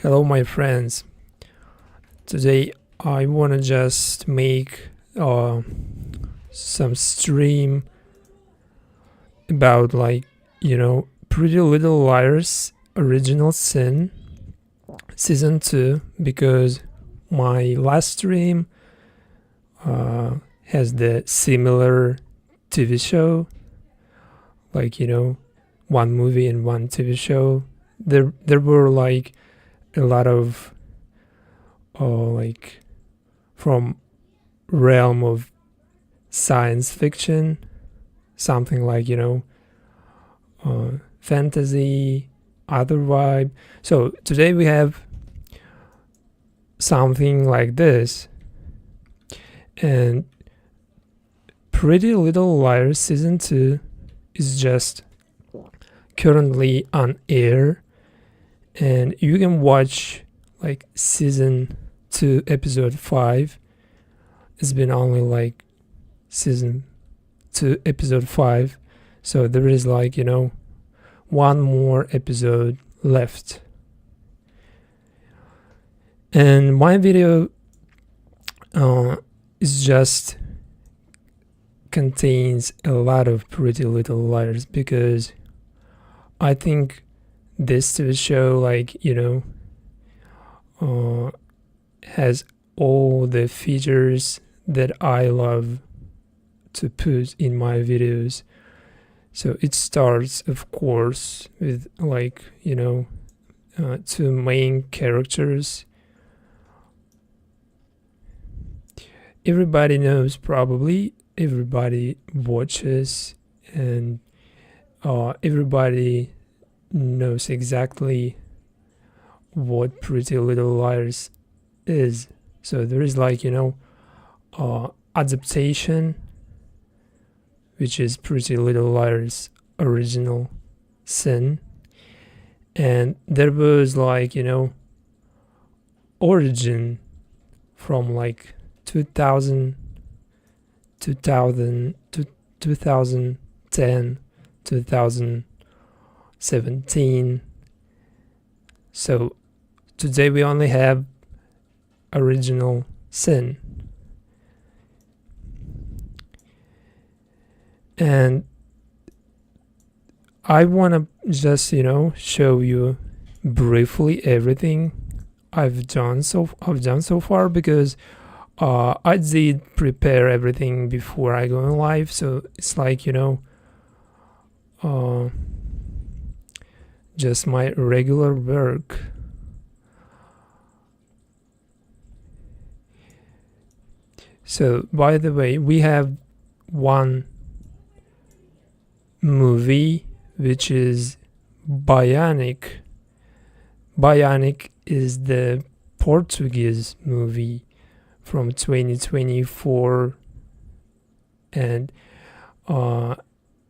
Hello, my friends. Today I want to just make some stream about, Pretty Little Liars Original Sin Season 2, because my last stream has the similar TV show, one movie and one TV show. There were a lot of from realm of science fiction, something fantasy, other vibe. So today we have something like this, and Pretty Little Liars Season 2 is just currently on air, and you can watch Season 2 episode 5. It's been only Season 2 episode 5, so there is one more episode left. And my video is just contains a lot of Pretty Little Liars, because I think this TV show has all the features that I love to put in my videos. So it starts, of course, with two main characters. Everybody knows, probably everybody watches, and everybody knows exactly what Pretty Little Liars is. So there is adaptation, which is Pretty Little Liars Original Sin, and there was origin from 2000 2010 2017. So today we only have Original Sin, and I want to just show you briefly everything I've done so far, because I did prepare everything before I go live. So it's just my regular work. So, by the way, we have one movie, which is Bionic. Bionic is the Portuguese movie from 2024, and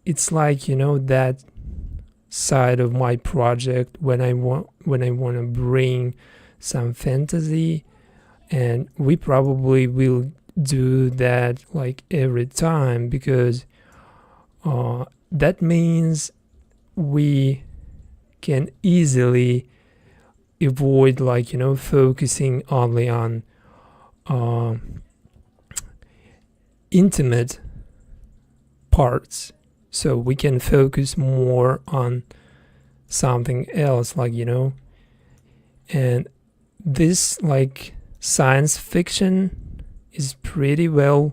it's that side of my project when I want to bring some fantasy, and we probably will do that every time, because that means we can easily avoid focusing only on intimate parts, so we can focus more on something else, and this science fiction is pretty well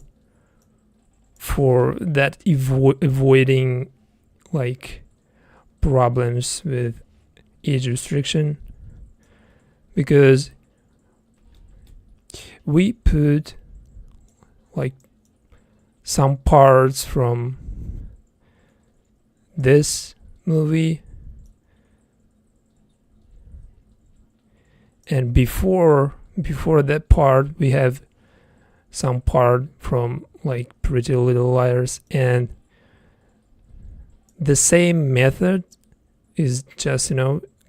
for that, avoiding problems with age restriction, because we put some parts from this movie, and before that part we have some part from Pretty Little Liars, and the same method is just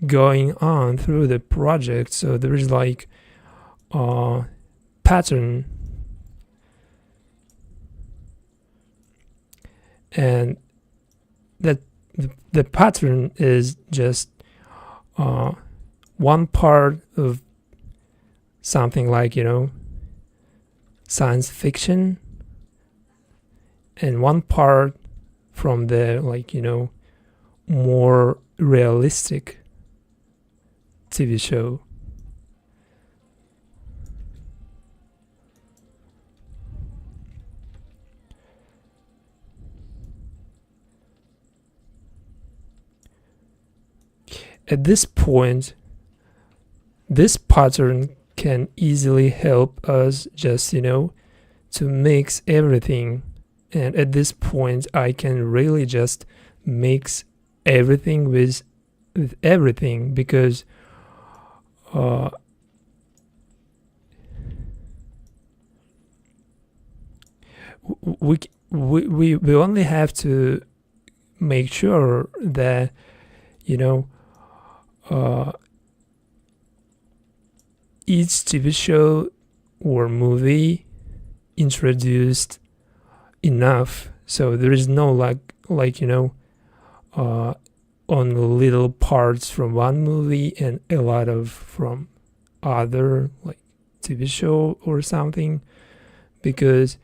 going on through the project. So there is pattern, and that the pattern is just one part of something like, science fiction, and one part from the, like, more realistic TV show. At this point, this pattern can easily help us just, to mix everything. And at this point, I can really just mix everything with everything, because we, we only have to make sure that, each TV show or movie introduced enough, so there is no on little parts from one movie and a lot of from other, like, TV show or something, because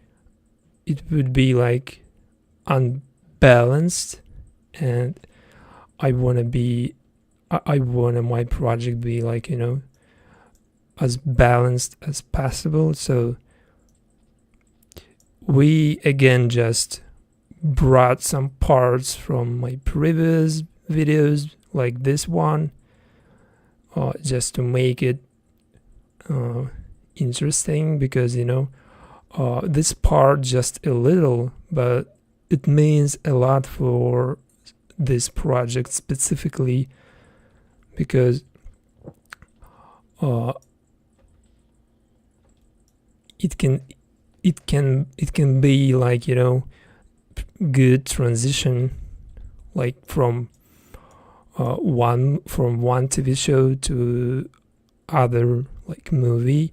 it would be like unbalanced, and I want my project be like, as balanced as possible. So we again just brought some parts from my previous videos, like this one, just to make it interesting, because this part just a little, but it means a lot for this project specifically, because it can be like, good transition, like from one TV show to other, like, movie.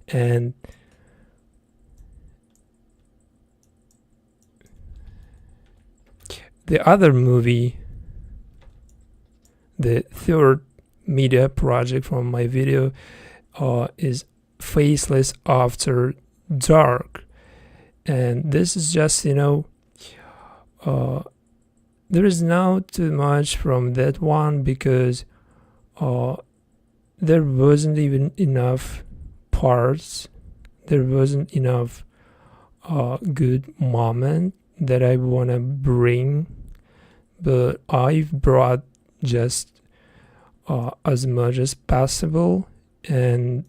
And the other movie, the third media project from my video, is Faceless After Dark. And this is just, there is not too much from that one, because there wasn't even enough parts, there wasn't enough good moment that I want to bring, but I've brought just as much as possible. And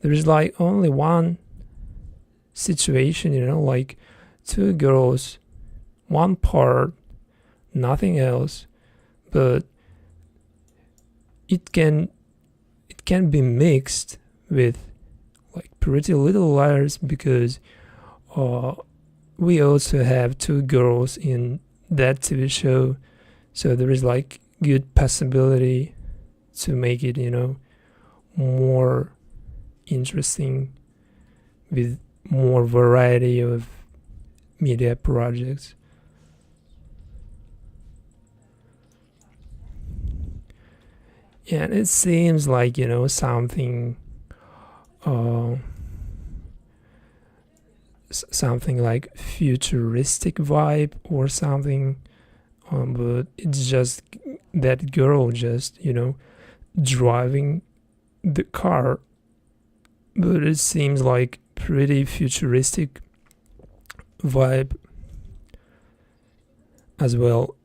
there's like only one situation, like two girls, one part, nothing else, but it can be mixed with like Pretty Little Liars, because we also have two girls in that TV show, so there is like good possibility to make it, more interesting with more variety of media projects. And it seems like, something something like futuristic vibe or something, but it's just that girl just, driving the car, but it seems like pretty futuristic vibe, as well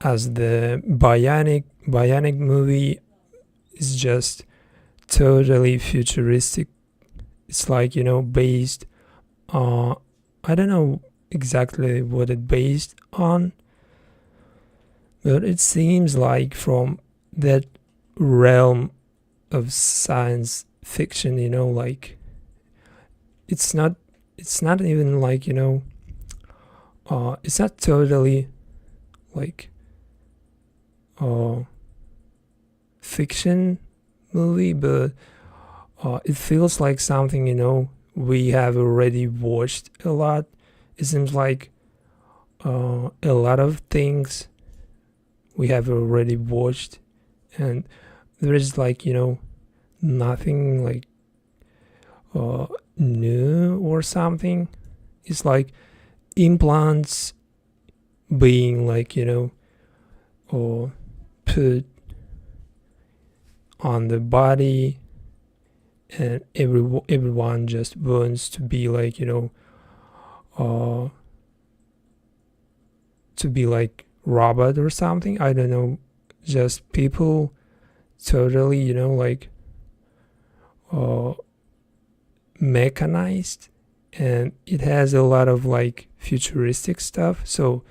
as the bionic movie is just totally futuristic. It's like, based I don't know exactly what it based on, but it seems like from that realm of science fiction, like it's not even like, it's not totally like fiction movie, but it feels like something, we have already watched a lot. It seems like a lot of things we have already watched, and there is like, nothing like new or something. It's like implants being like, or put on the body, and everyone just wants to be like, to be like robot or something. I don't know, just people totally, like mechanized, and it has a lot of like futuristic stuff. So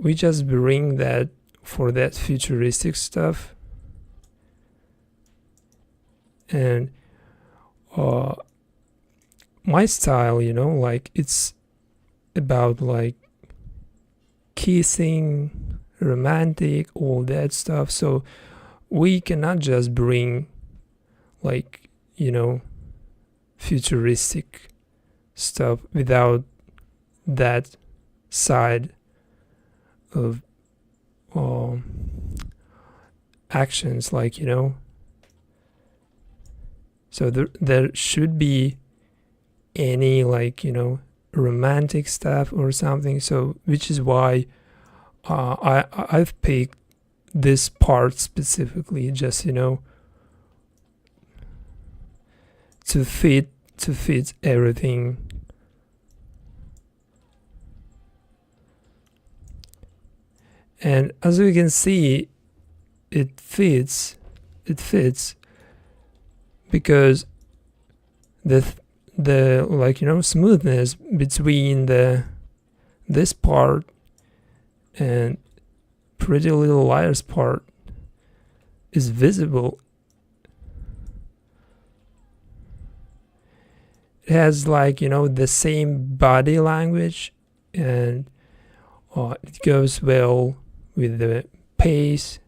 we just bring that for that futuristic stuff. And my style, like it's about like kissing, romantic, all that stuff. So we cannot just bring like, futuristic stuff without that side of actions, like, so there should be any like, romantic stuff or something. So which is why I've picked this part specifically, just, to fit everything. And as we can see, it fits because the like, smoothness between this part and Pretty Little Liars part is visible. It has like, the same body language, and it goes well with the pace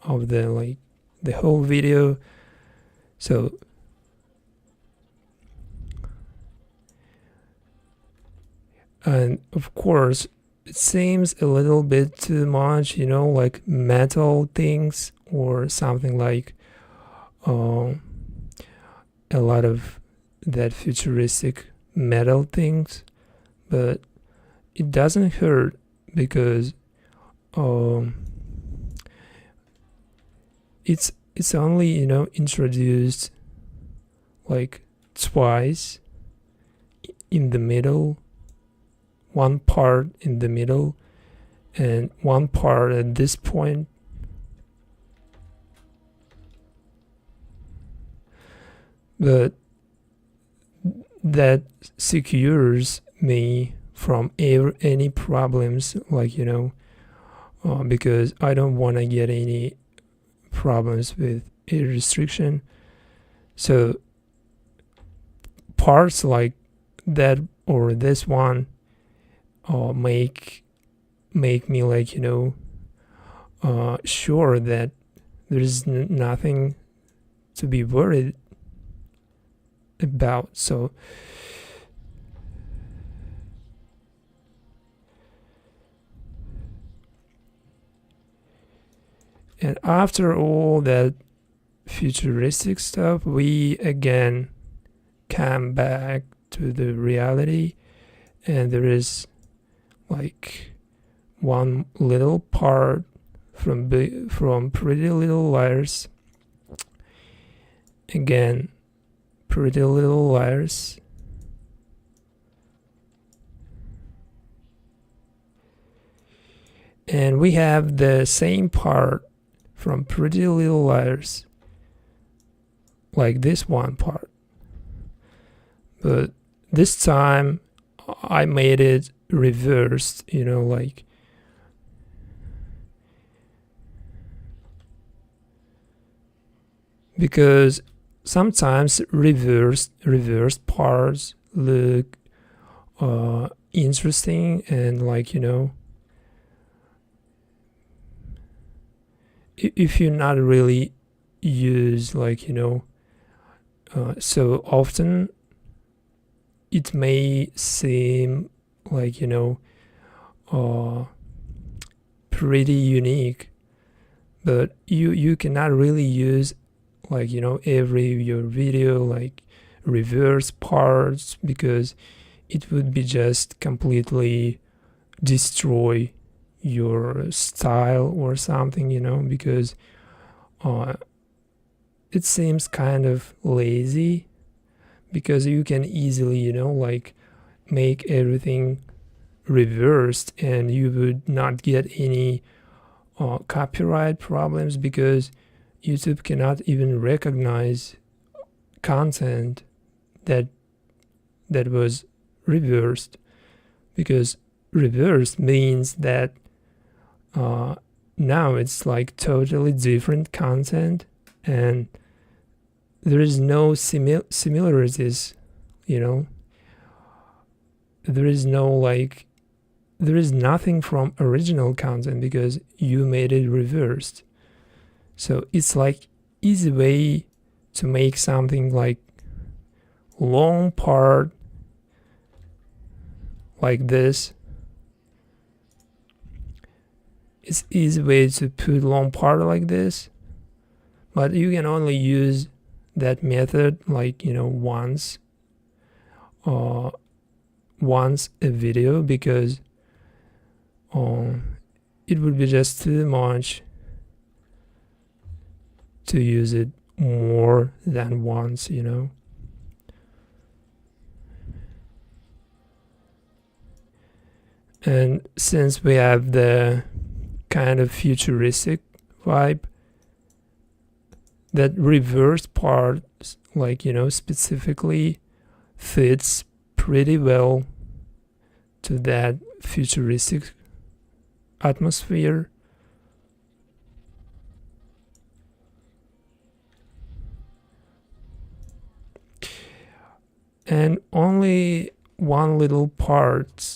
of the whole video. So and of course it seems a little bit too much, like metal things or something, like a lot of that futuristic metal things, but it doesn't hurt because it's only, introduced like twice in the middle, one part in the middle and one part at this point. But that secures me from any problems, like, because I don't want to get any problems with a restriction. So parts like that or this one make me like, sure that there is nothing to be worried about. So and after all that futuristic stuff, we again come back to the reality, and there is like one little part from Pretty Little Liars. Again, Pretty Little Liars. And we have the same part from Pretty Little Liars, like this one part. But this time I made it reversed, like because sometimes reversed parts look interesting, and like, if you not really use like, so often, it may seem like, pretty unique, but you cannot really use like every your video like reverse parts, because it would be just completely destroy your style or something, because it seems kind of lazy, because you can easily like make everything reversed and you would not get any copyright problems, because YouTube cannot even recognize content that was reversed, because reversed means that now it's like totally different content and there is no similarities, there is no like there is nothing from original content because you made it reversed. So it's like easy way to make something like long part like this. It's easy way to put long part like this, but you can only use that method like once a video, because it would be just too much to use it more than once, And since we have the kind of futuristic vibe, that reverse part like specifically fits pretty well to that futuristic atmosphere. And only one little part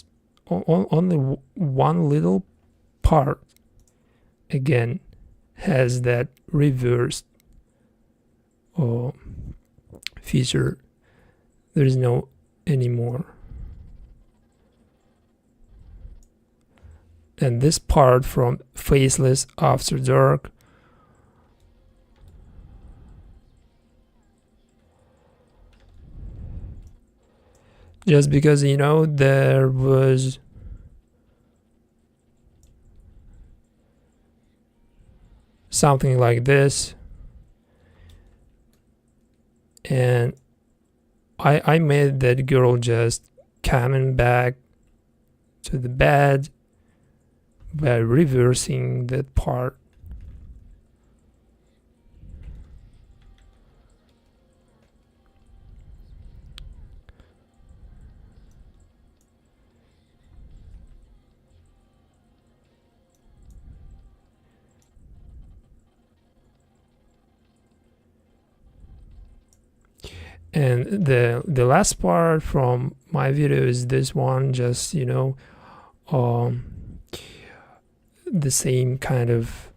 again has that reversed feature. There is no anymore. And this part from Faceless After Dark, just because there was something like this, and I made that girl just coming back to the bed by reversing that part. And the last part from my video is this one, just the same kind of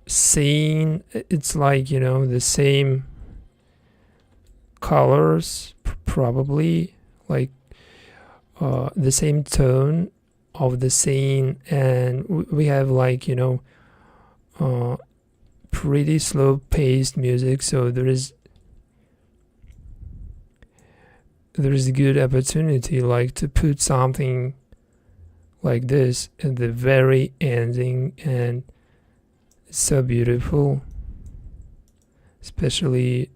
scene. It's like the same colors, probably like the same tone of the scene, and we have like pretty slow paced music, so there is a good opportunity like to put something like this at the very ending, and it's so beautiful, especially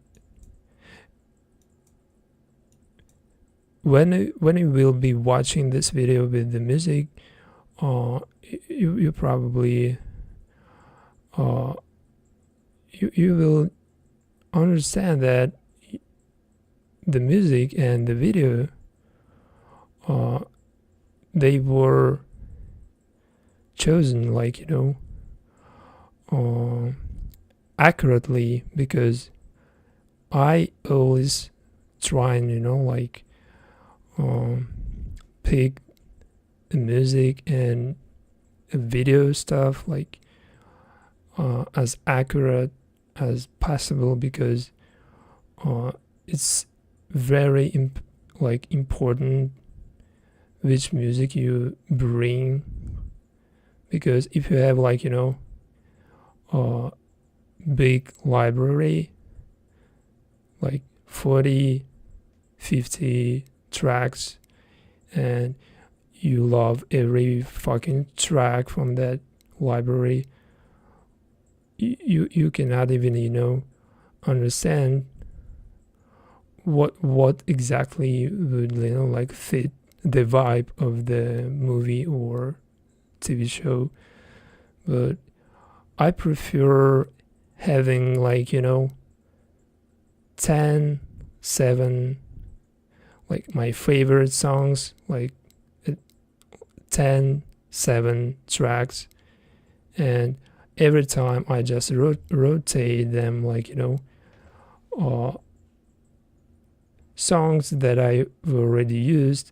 when you will be watching this video with the music. You probably you will understand that the music and the video they were chosen like accurately, because I always try and like pick the music and video stuff like as accurate as possible, because it's very important which music you bring, because if you have like a big library like 40, 50 tracks, and you love every fucking track from that library, you cannot even understand what exactly would like fit the vibe of the movie or TV show. But I prefer having like 10, 7, like my favorite songs, like 10, 7 tracks, and every time I just rotate them, like songs that I already used,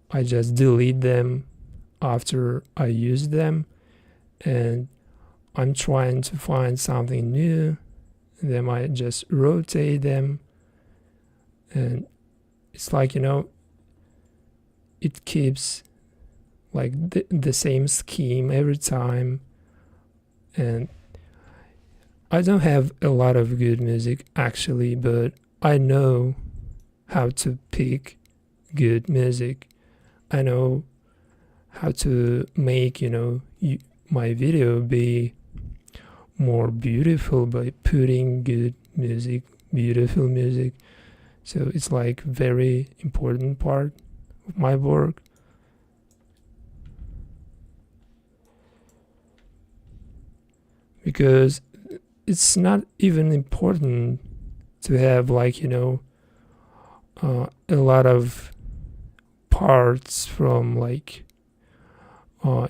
I just delete them after I use them, and I'm trying to find something new. Then I just rotate them, and it's like it keeps like the same scheme every time. And I don't have a lot of good music actually, but I know how to pick good music. I know how to make my video be more beautiful by putting good music, beautiful music. So it's like very important part of my work. Because it's not even important to have like a lot of parts from like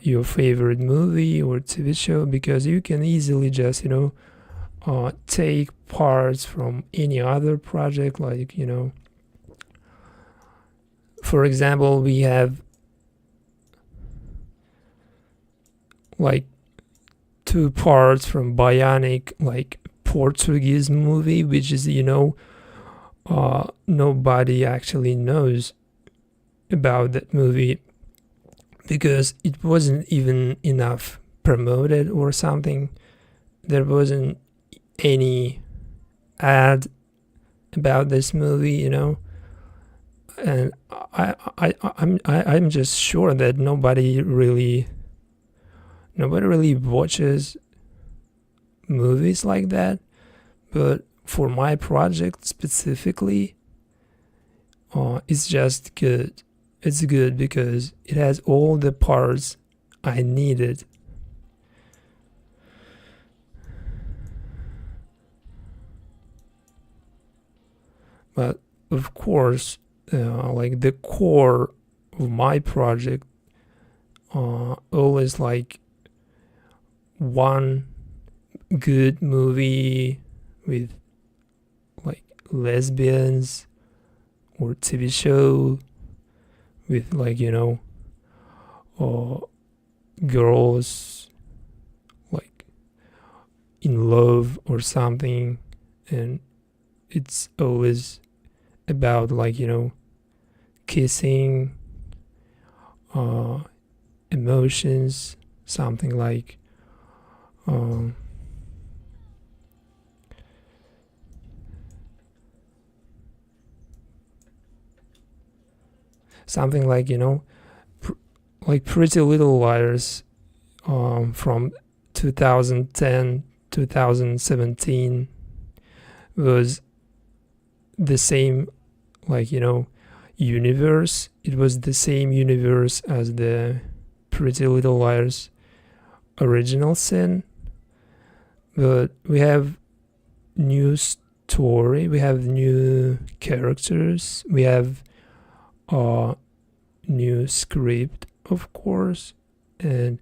your favorite movie or TV show, because you can easily just take parts from any other project. Like for example, we have like 2 parts from Bionic, like Portuguese movie, which is nobody actually knows about that movie because it wasn't even enough promoted or something. There wasn't any ad about this movie, and I'm just sure that nobody really watches movies like that. But for my project specifically, it's just good. It's good because it has all the parts I needed. But of course, like the core of my project, always like one good movie with like lesbians, or TV show with like girls like in love or something, and it's always about like kissing, emotions, something like something like like Pretty Little Liars from 2010 2017 was the same like universe. It was the same universe as the Pretty Little Liars original sin, but we have new story, we have new characters, we have a new script, of course, and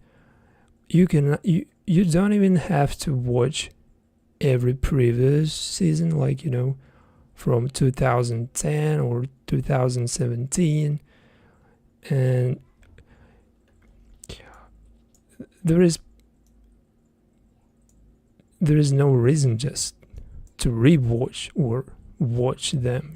you don't even have to watch every previous season, like from 2010 or 2017, and there is no reason just to rewatch or watch them,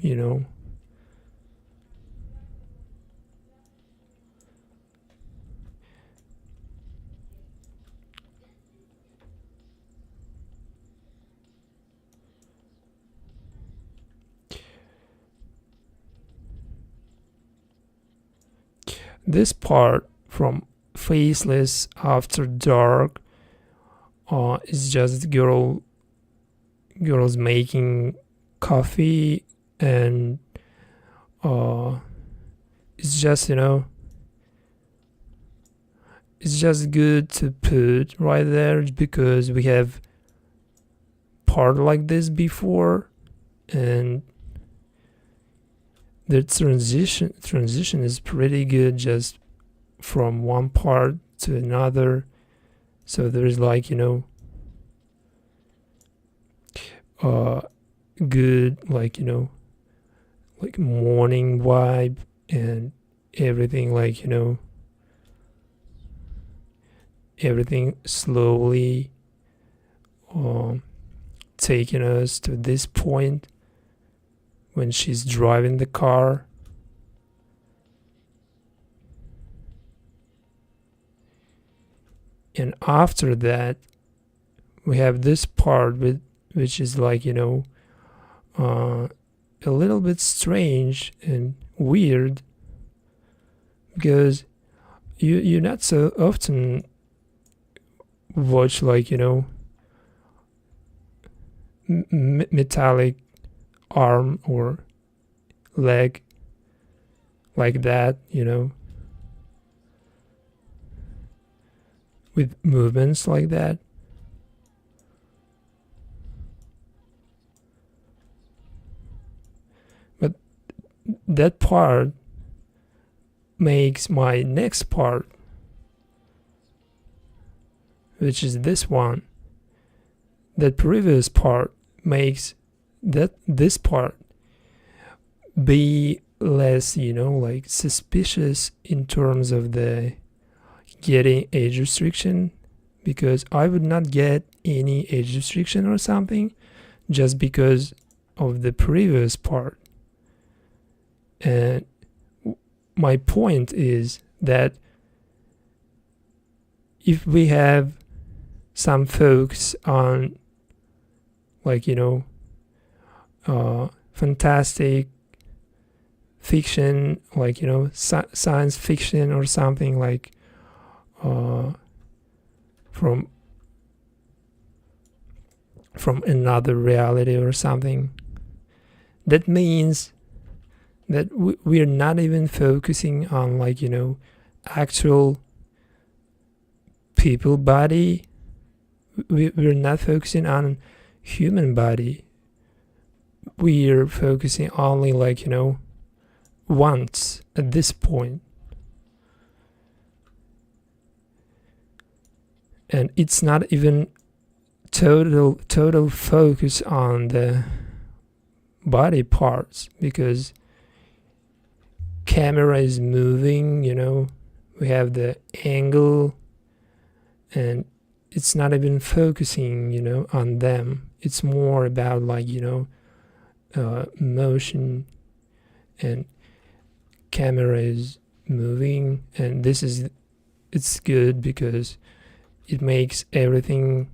this part from Faceless After Dark is just girls making coffee, and it's just, it's just good to put right there because we have part like this before, and the transition is pretty good just from one part to another. So there's like, good, like, like morning vibe and everything, like, everything slowly taking us to this point when she's driving the car. And after that, we have this part which is like, a little bit strange and weird, because you not so often watch, like, metallic arm or leg like that, with movements like that. But that part makes my next part, which is this one. That previous part makes this part be less, like suspicious in terms of the getting age restriction, because I would not get any age restriction or something just because of the previous part. And my point is that if we have some folks on, like, fantastic fiction, like, science fiction or something, like from another reality or something, that means that we're not even focusing on, like, actual people body. We're not focusing on human body. We're focusing only, like, once at this point. And it's not even total focus on the body parts, because camera is moving, we have the angle, and it's not even focusing, on them. It's more about, like, motion, and camera is moving, and it's good because it makes everything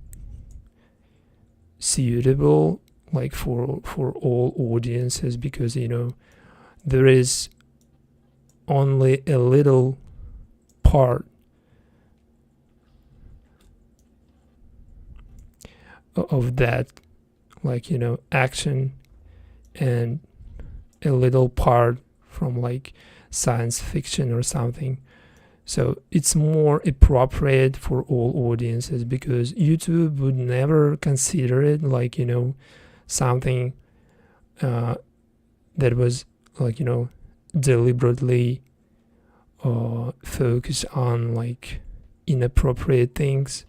suitable, like, for all audiences, because there is only a little part of that, like, action, and a little part from, like, science fiction or something. So it's more appropriate for all audiences, because YouTube would never consider it like, something that was, like, deliberately focused on, like, inappropriate things.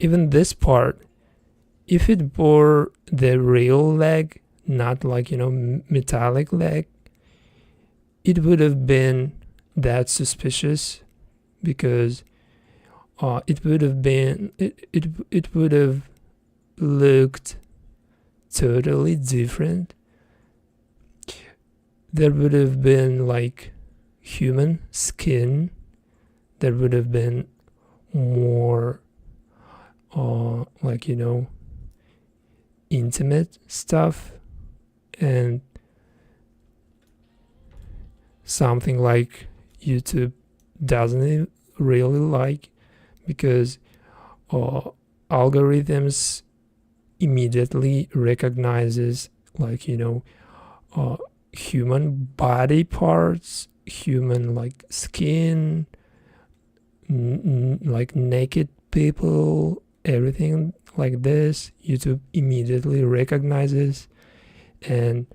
Even this part, if it were the real leg, not, like, metallic leg, it would have been that suspicious, because it would have been it would have looked totally different. There would have been, like, human skin. There would have been more like, intimate stuff, and something like YouTube doesn't really like, because algorithms immediately recognizes, like, human body parts, human like skin, like naked people, everything like this. YouTube immediately recognizes, and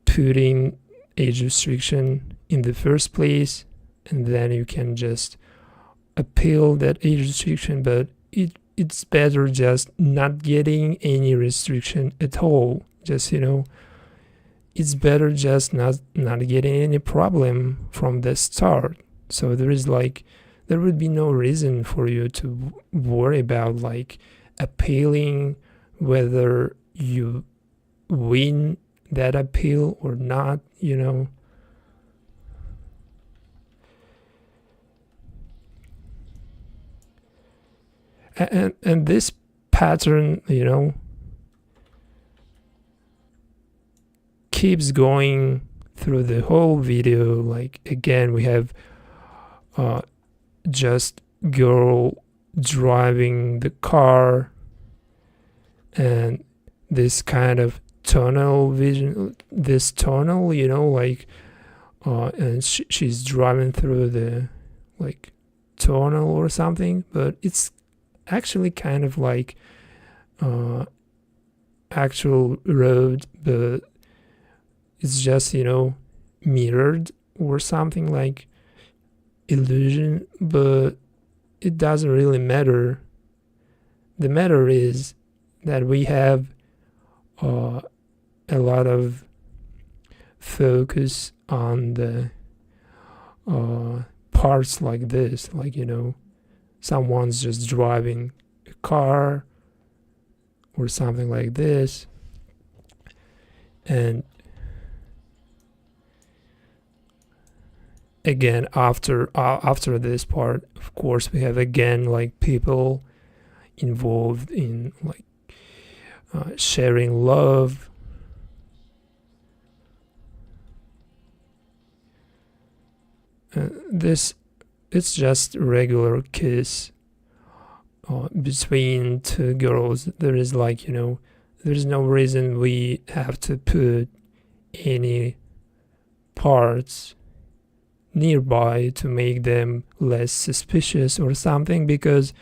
putting age restriction in the first place, and then you can just appeal that age restriction. But it's better just not getting any restriction at all. Just, it's better just not getting any problem from the start. So there would be no reason for you to worry about like appealing, whether you win that appeal or not. And this pattern, keeps going through the whole video. Like, again, we have just girl driving the car, and this kind of tunnel vision, this tunnel, like, and she's driving through the like tunnel or something, but it's actually kind of like actual road, but it's just mirrored or something, like illusion. But it doesn't really matter. The matter is that we have a lot of focus on the parts like this, like, someone's just driving a car or something like this. And again, after this part, of course, we have again like people involved in like sharing love. It's just regular kiss between two girls. There is like, there's no reason we have to put any parts nearby to make them less suspicious or something, because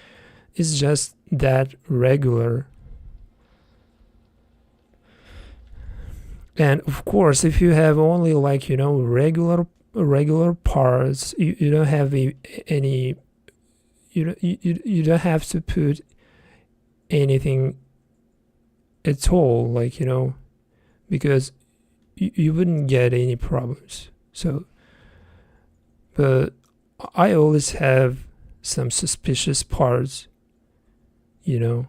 it's just that regular. And of course, if you have only like, regular parts, you don't have any, you don't have to put anything at all, like, because you wouldn't get any problems. So, but I always have some suspicious parts, and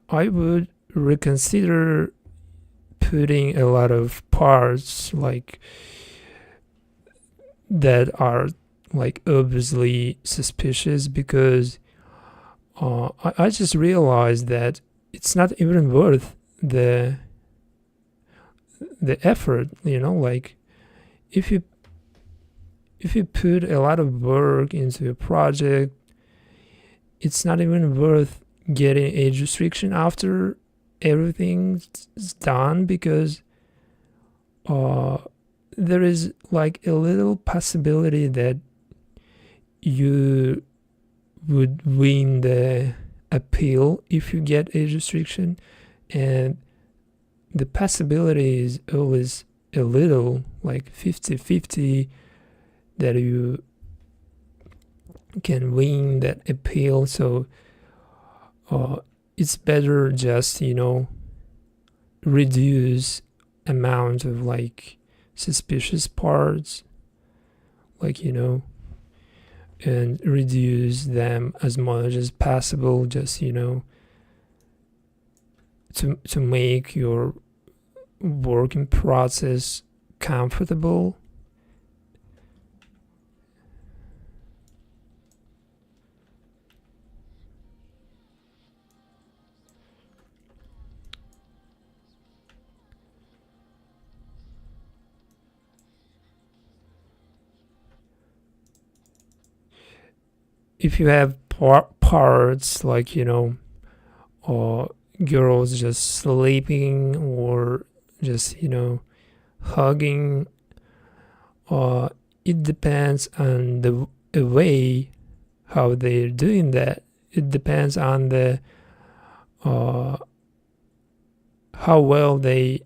I would reconsider putting a lot of parts like that are like obviously suspicious, because I just realized that it's not even worth the effort, like if you put a lot of work into a project, it's not even worth getting age restriction after everything's done, because there is like a little possibility that you would win the appeal if you get age restriction, and the possibility is always a little, like 50-50, that you can win that appeal. So it's better just reduce amount of like suspicious parts, like, and reduce them as much as possible, just to make your working process comfortable. if you have parts like, girls just sleeping or just, hugging, it depends on the way how they're doing that. It depends on the how well they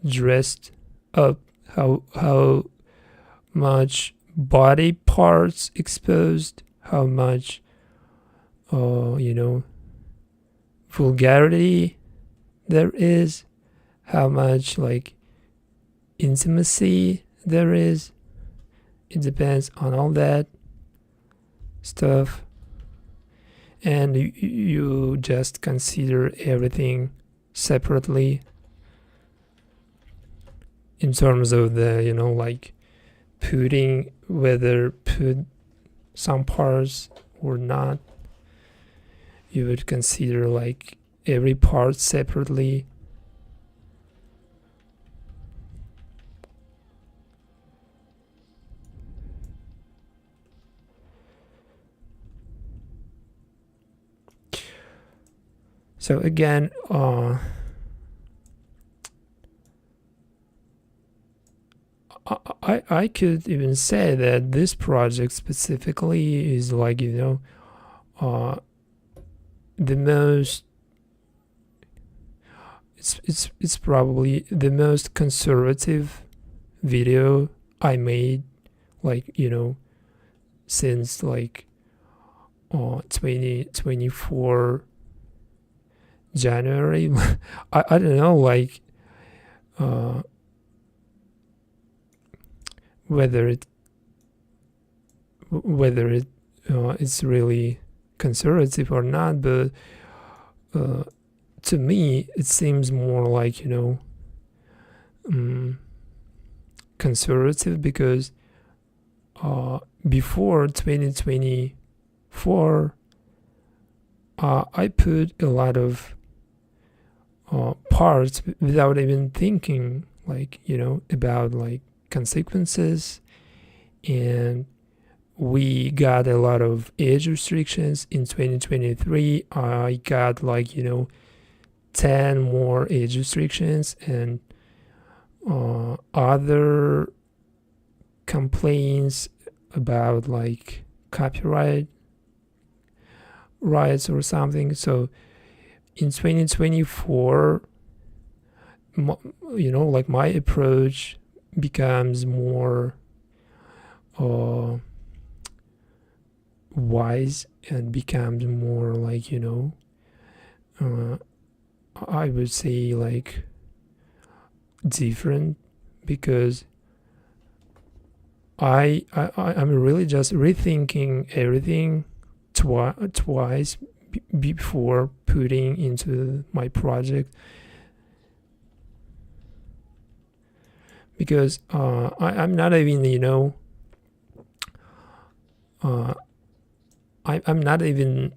dressed up, how much body parts exposed, how much vulgarity there is, how much like intimacy there is. It depends on all that stuff, and you just consider everything separately in terms of the like whether put some parts or not. You would consider like every part separately. So again, I could even say that this project specifically is like, the most, it's probably the most conservative video I made, like, since like 2024 January. I don't know, like whether it it's really conservative or not, but to me it seems more like conservative, because before 2024 I put a lot of parts without even thinking, like about like consequences, and we got a lot of age restrictions. In 2023 I got like 10 more age restrictions and other complaints about like copyright rights or something. So in 2024, like my approach becomes more wise and becomes more like I would say like different, because I'm really just rethinking everything twice before putting into my project, because I'm not even I'm not even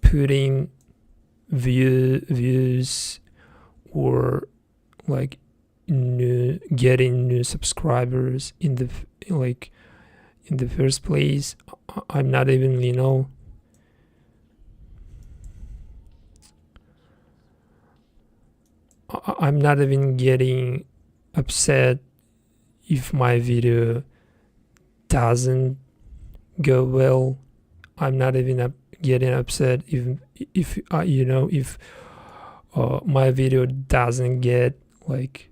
putting views or like getting new subscribers in the first place. I'm not even I'm not even getting upset if my video doesn't go well. I'm not even getting upset if my video doesn't get like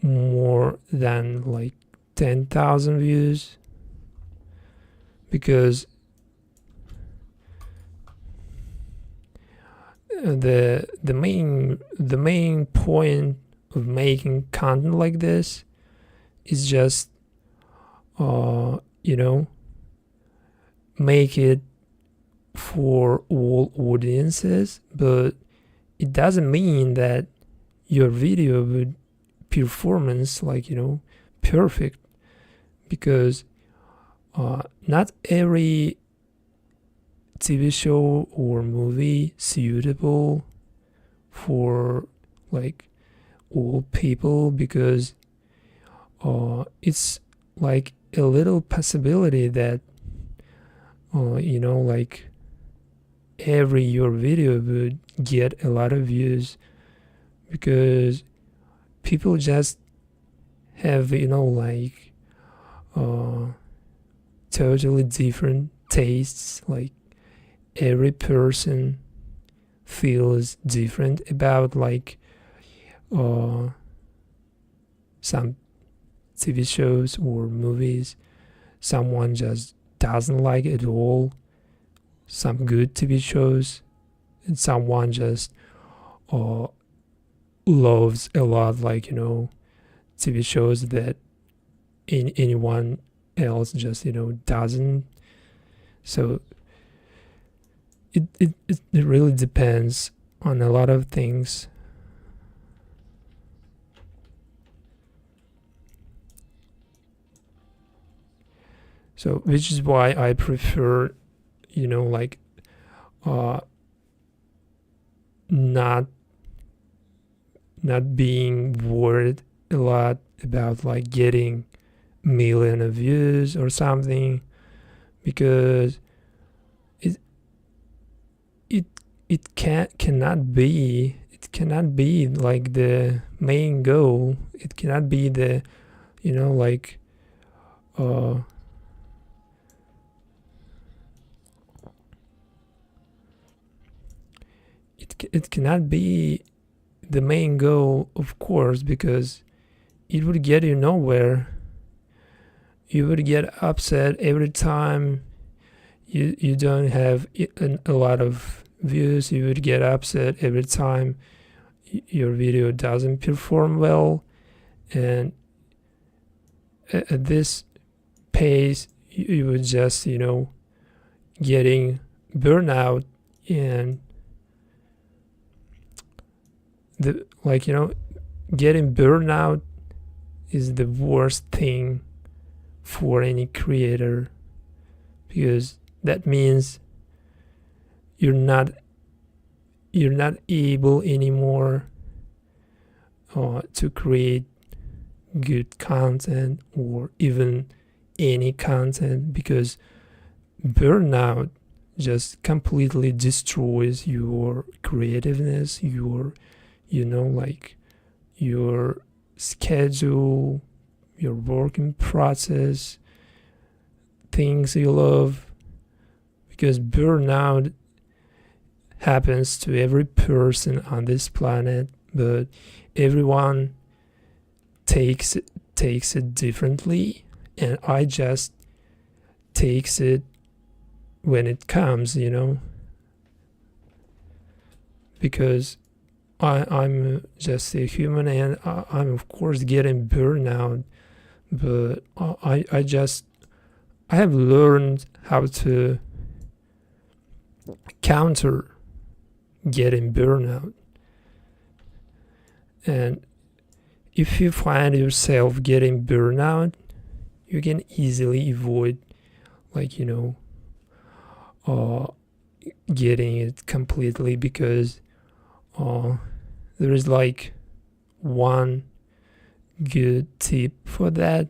more than like 10,000 views, because the main point of making content like this is just make it for all audiences, but it doesn't mean that your video would performance like perfect, because not every TV show or movie suitable for like all people, because it's like a little possibility that like every your video would get a lot of views because people just have like totally different tastes. Like every person feels different about like some TV shows or movies. Someone just doesn't like it at all some good TV shows, and someone just uh, loves a lot like TV shows that anyone else just doesn't. So it really depends on a lot of things. So which is why I prefer like not being worried a lot about like getting million of views or something, because it cannot be like the main goal. It cannot be the like it cannot be the main goal, of course, because it would get you nowhere. You would get upset every time you don't have a lot of views. You would get upset every time your video doesn't perform well, and at this pace you would just getting burnout. And getting burnout is the worst thing for any creator, because that means you're not able anymore to create good content or even any content, because burnout just completely destroys your creativeness, your like your schedule, your working process, things you love, because burnout happens to every person on this planet, but everyone takes it differently, and I just takes it when it comes, because I'm just a human, and I'm of course getting burnout, but I have learned how to counter getting burnout. And if you find yourself getting burnout, you can easily avoid like getting it completely, because there is like one good tip for that.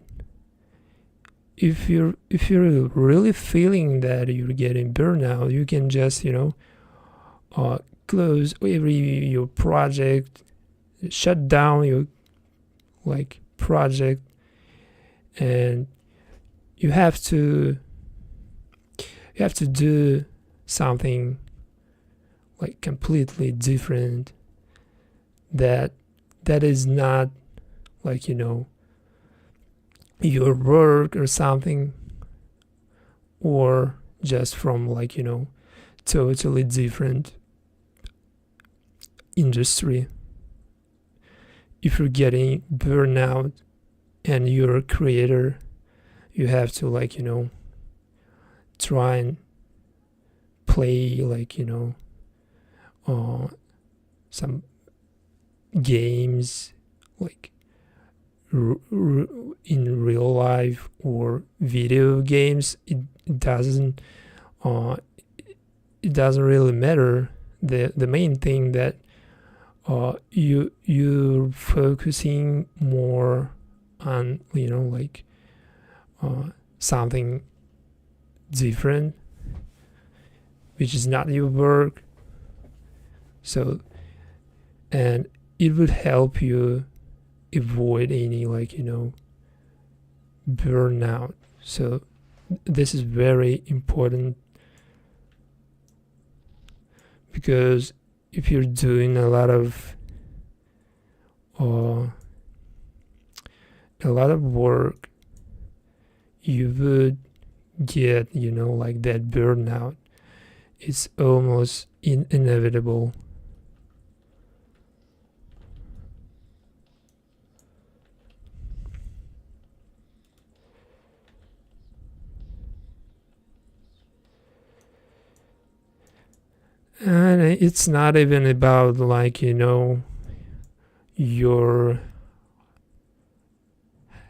If you're really feeling that you're getting burnout, you can just close your project, shut down your like project, and you have to do something like completely different that is not like your work or something, or just from like totally different industry. If you're getting burnout and you're a creator, you have to like try and play like some games like in real life or video games. It doesn't really matter. The main thing that you're focusing more on like something different, which is not your work. So, and it would help you avoid any, like, burnout. So this is very important, because if you're doing a lot of work, you would get, like that burnout. It's almost inevitable. And it's not even about, like, your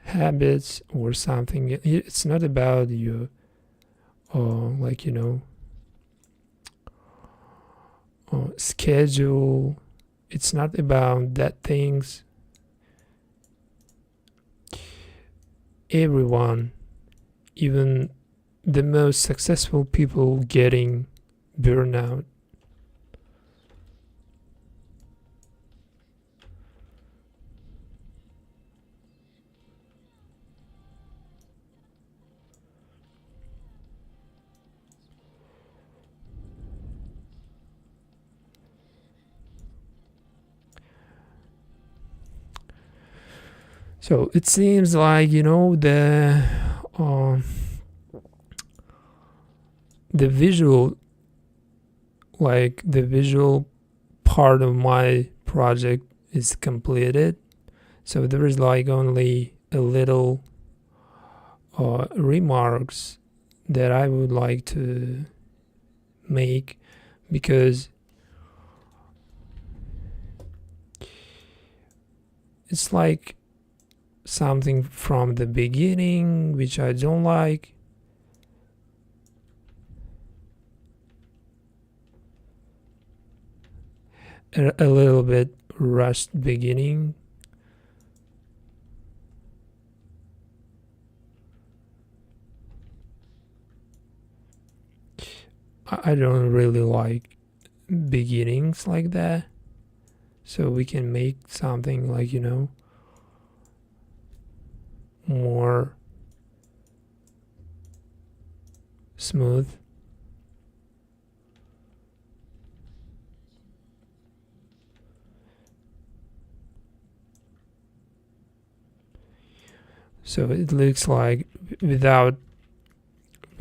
habits or something. It's not about your, like, schedule. It's not about that things. Everyone, even the most successful people, getting burnout. So it seems like, the visual, like the visual part of my project is completed. So there is like only a little remarks that I would like to make, because it's like something from the beginning which I don't like. A little bit rushed beginning. I don't really like beginnings like that. So we can make something like, more smooth. So it looks like without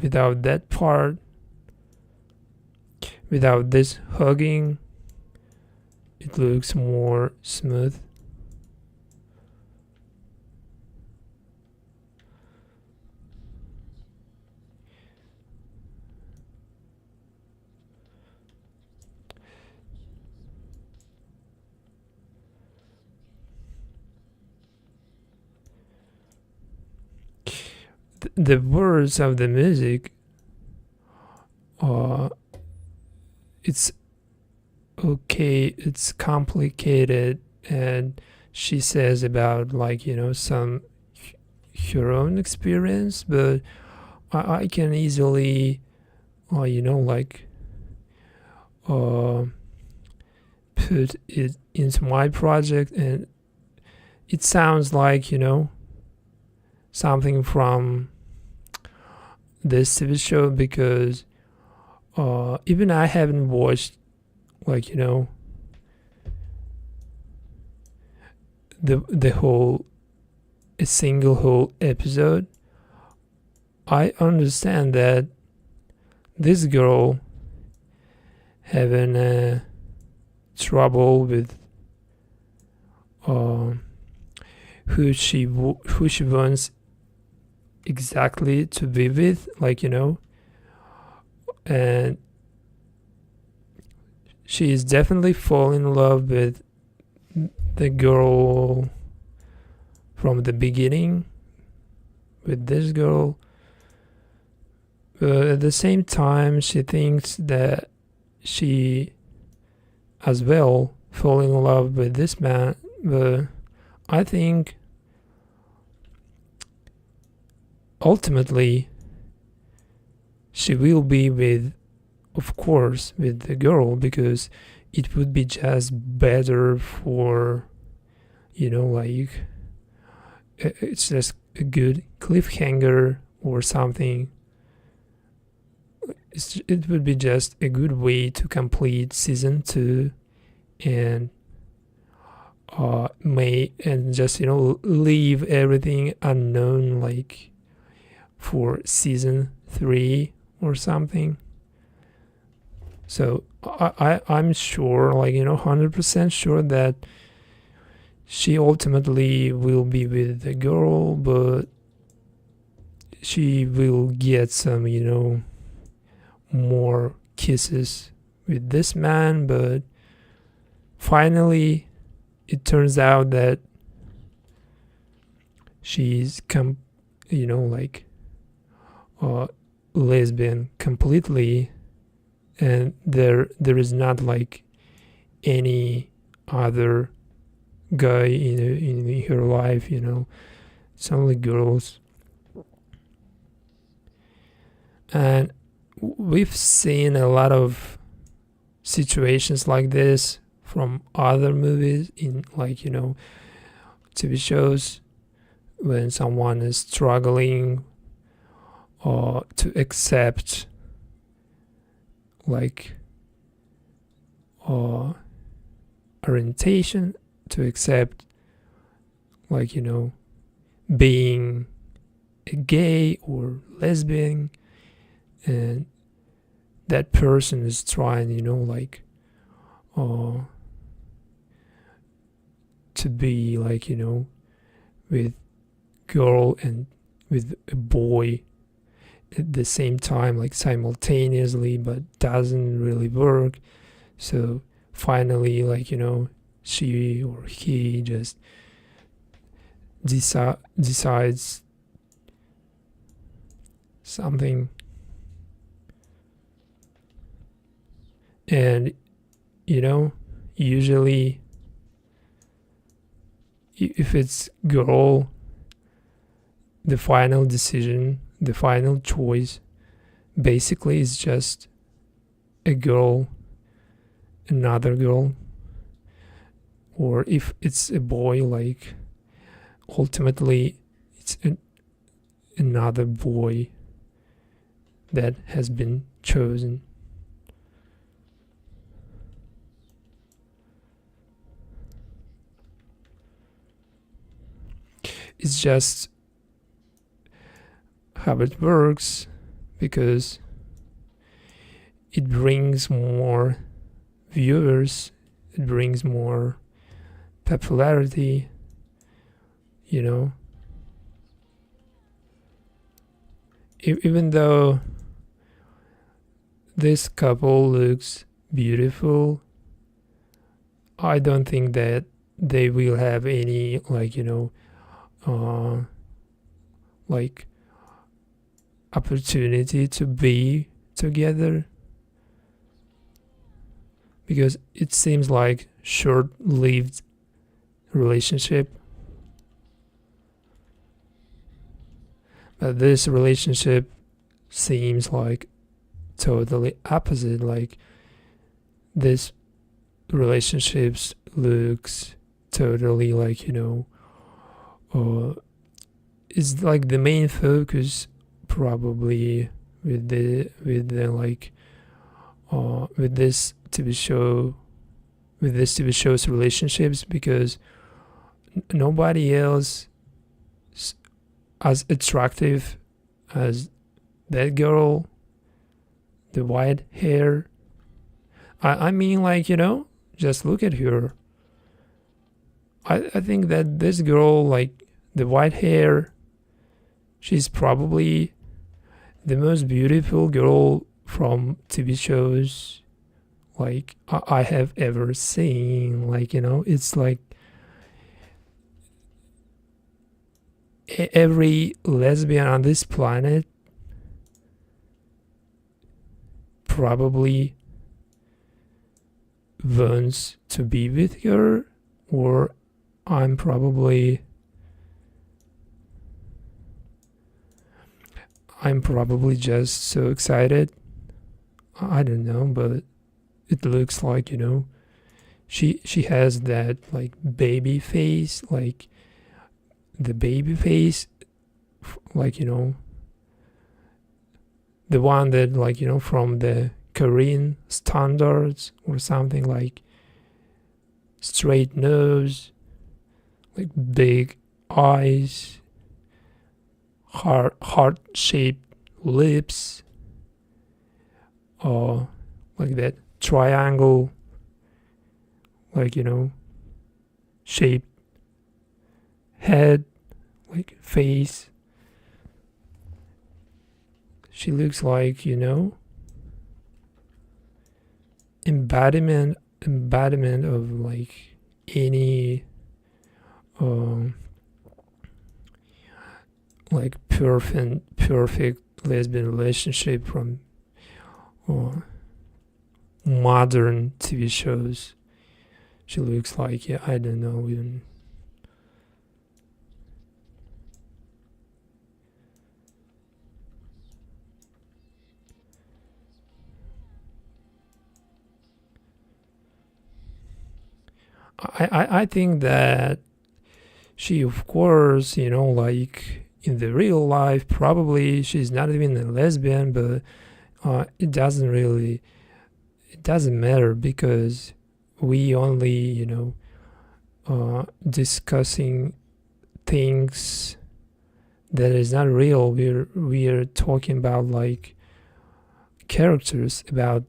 that part, without this hugging, it looks more smooth. The words of the music, it's okay, it's complicated, and she says about, like, some her own experience, but I can easily like put it into my project, and it sounds like, something from this TV show, because even I haven't watched, like, the whole, a single whole episode. I understand that this girl having trouble with who she wants exactly to be with, like, and she is definitely falling in love with the girl from the beginning, with this girl, but at the same time she thinks that she as well falling in love with this man. But I think ultimately she will be with of course, with the girl, because it would be just better for, like, it's just a good cliffhanger or something. It would be just a good way to complete season 2 and just leave everything unknown, like for season 3 or something. So I'm sure, 100% sure that she ultimately will be with the girl, but she will get some, more kisses with this man. But finally, it turns out that she's lesbian completely, and there is not like any other guy in her life. It's only girls. And we've seen a lot of situations like this from other movies, in TV shows, when someone is struggling to accept orientation, to accept being a gay or lesbian, and that person is trying to be with girl and with a boy at the same time, simultaneously, but doesn't really work. So finally, she or he just decides something. And usually if it's girl, the final decision, the final choice basically is just a girl, another girl. Or if it's a boy, ultimately it's another boy that has been chosen. It's just how it works, because it brings more viewers, it brings more popularity, even though this couple looks beautiful, I don't think that they will have any opportunity to be together, because it seems like short-lived relationship. But this relationship seems like totally opposite. This relationships looks totally is like the main focus probably with this TV show, with this TV show's relationships, because nobody else is as attractive as that girl, the white hair. I mean, just look at her. I think that this girl, the white hair, she's probably the most beautiful girl from TV shows I have ever seen. It's like every lesbian on this planet probably wants to be with her, or I'm probably just so excited. I don't know, but it looks like, she has that like baby face, like the baby face, like, the one that, like, from the Korean standards or something, like straight nose, like big eyes, heart shaped lips, or like that triangle, like, shaped head, like face. She looks like, embodiment of like any um like perfect lesbian relationship from uh, modern TV shows. She looks like, yeah, I don't know even. I think that she, of course, like in the real life, probably she's not even a lesbian, but it doesn't matter because we only, discussing things that is not real. We're talking about like characters, about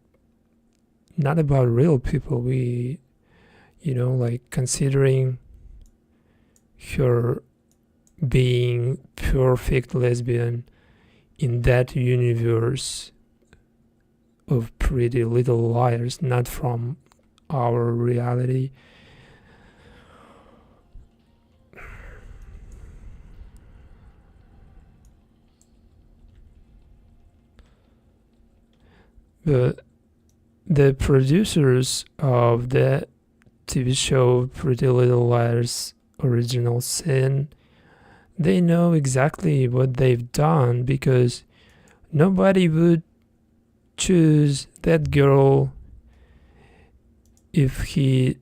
not about real people. We, like considering her being perfect lesbian in that universe of Pretty Little Liars, not from our reality. But the producers of the TV show Pretty Little Liars original sin, they know exactly what they've done because nobody would choose that girl if he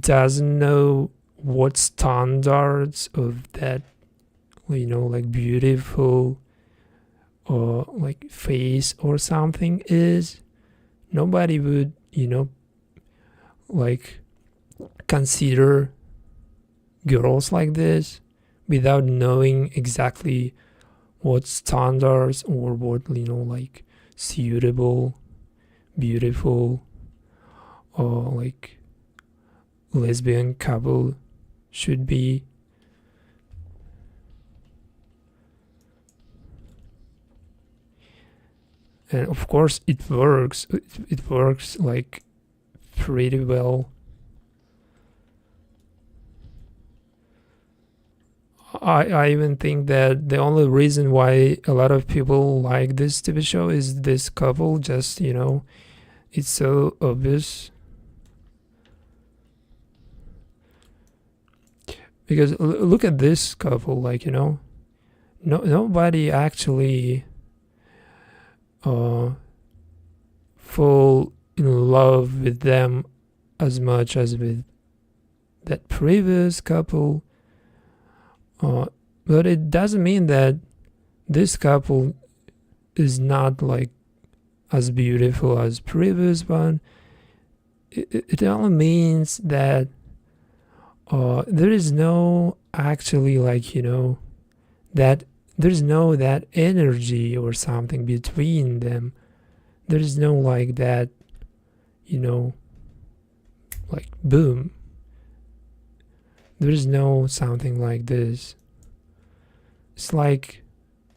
doesn't know what standards of that, like beautiful or like face or something is. Nobody would, like consider girls like this without knowing exactly what standards or what, like suitable, beautiful, or like lesbian couple should be. And of course it works. It works like pretty well. I even think that the only reason why a lot of people like this TV show is this couple. Just, it's so obvious. Because look at this couple, like, nobody actually fall in love with them as much as with that previous couple. But it doesn't mean that this couple is not like as beautiful as previous one. It only means that there is no actually, like, that there's no that energy or something between them. There is no like that, like boom. There is no something like this. It's like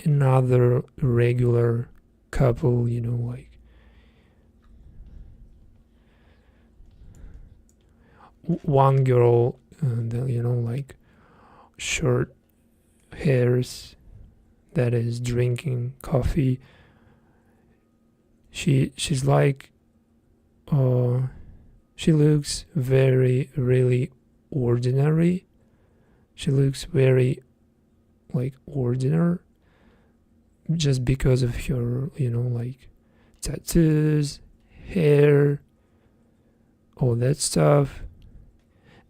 another regular couple, like one girl, like short hairs that is drinking coffee. She's like she looks very really ordinary. She looks very like ordinary just because of her, like tattoos, hair, all that stuff.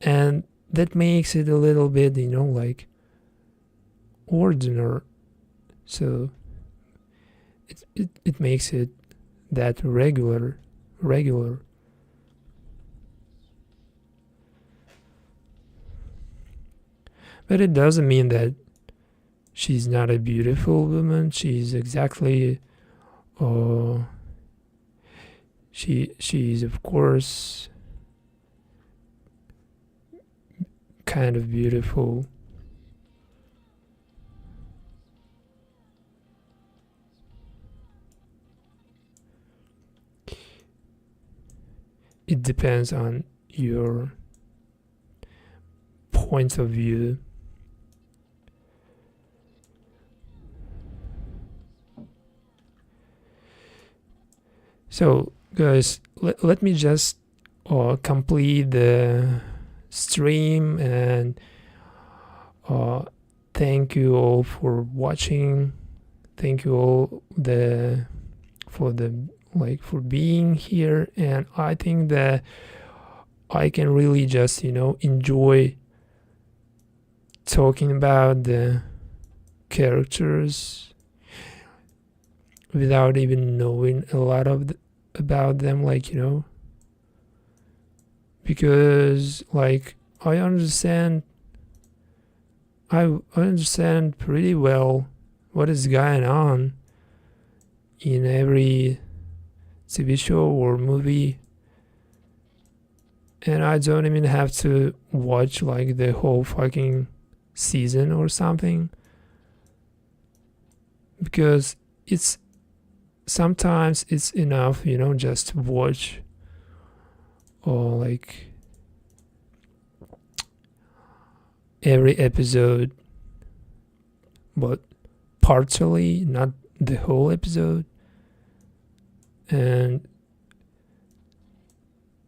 And that makes it a little bit, like ordinary. So it makes it that regular. But it doesn't mean that she's not a beautiful woman. She's exactly she's of course kind of beautiful. It depends on your point of view. So guys, let me just complete the stream, and thank you all for watching. Thank you all for being here. And I think that I can really just enjoy talking about the characters without even knowing a lot about them, because I understand pretty well what is going on in every TV show or movie, and I don't even have to watch the whole fucking season or something, because sometimes it's enough just to watch or every episode, but partially, not the whole episode. And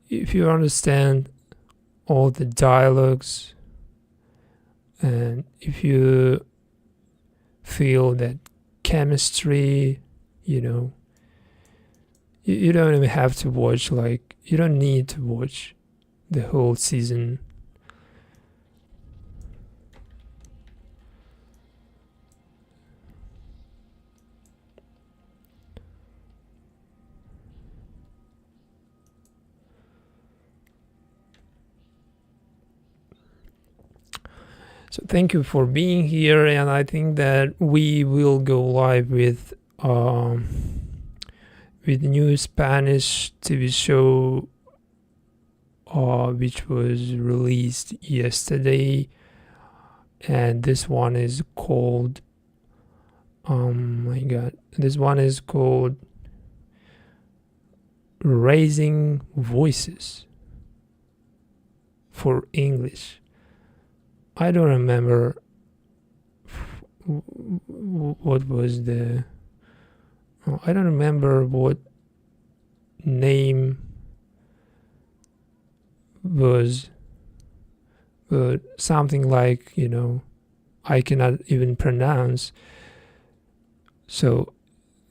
if you understand all the dialogues, and if you feel that chemistry, you don't even have to watch, you don't need to watch the whole season. So thank you for being here, and I think that we will go live with new Spanish TV show which was released yesterday, and this one is called this one is called Raising Voices for English. I don't remember what was the I don't remember what name was, but something I cannot even pronounce. So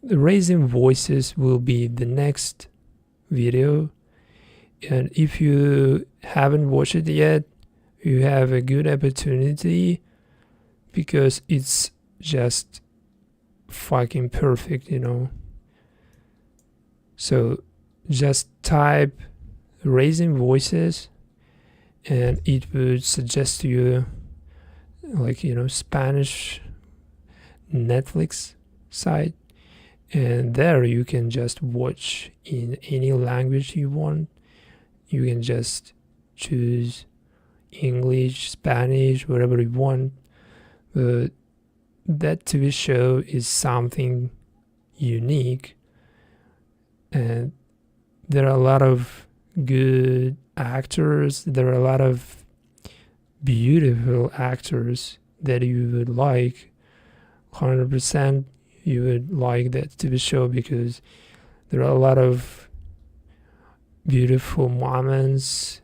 the Raising Voices will be the next video, and if you haven't watched it yet, you have a good opportunity, because it's just fucking perfect. So just type Raising Voices, and it would suggest to you Spanish Netflix site, and there you can just watch in any language you want. You can just choose English, Spanish, whatever you want. But that TV show is something unique, and there are a lot of good actors. There are a lot of beautiful actors that you would like. 100% you would like that TV show, because there are a lot of beautiful moments,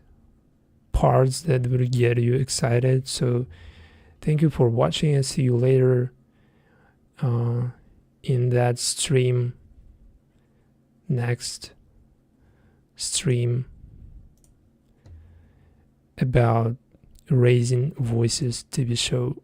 parts that will get you excited. So thank you for watching, and see you later in that stream next stream about Raising Voices TV show.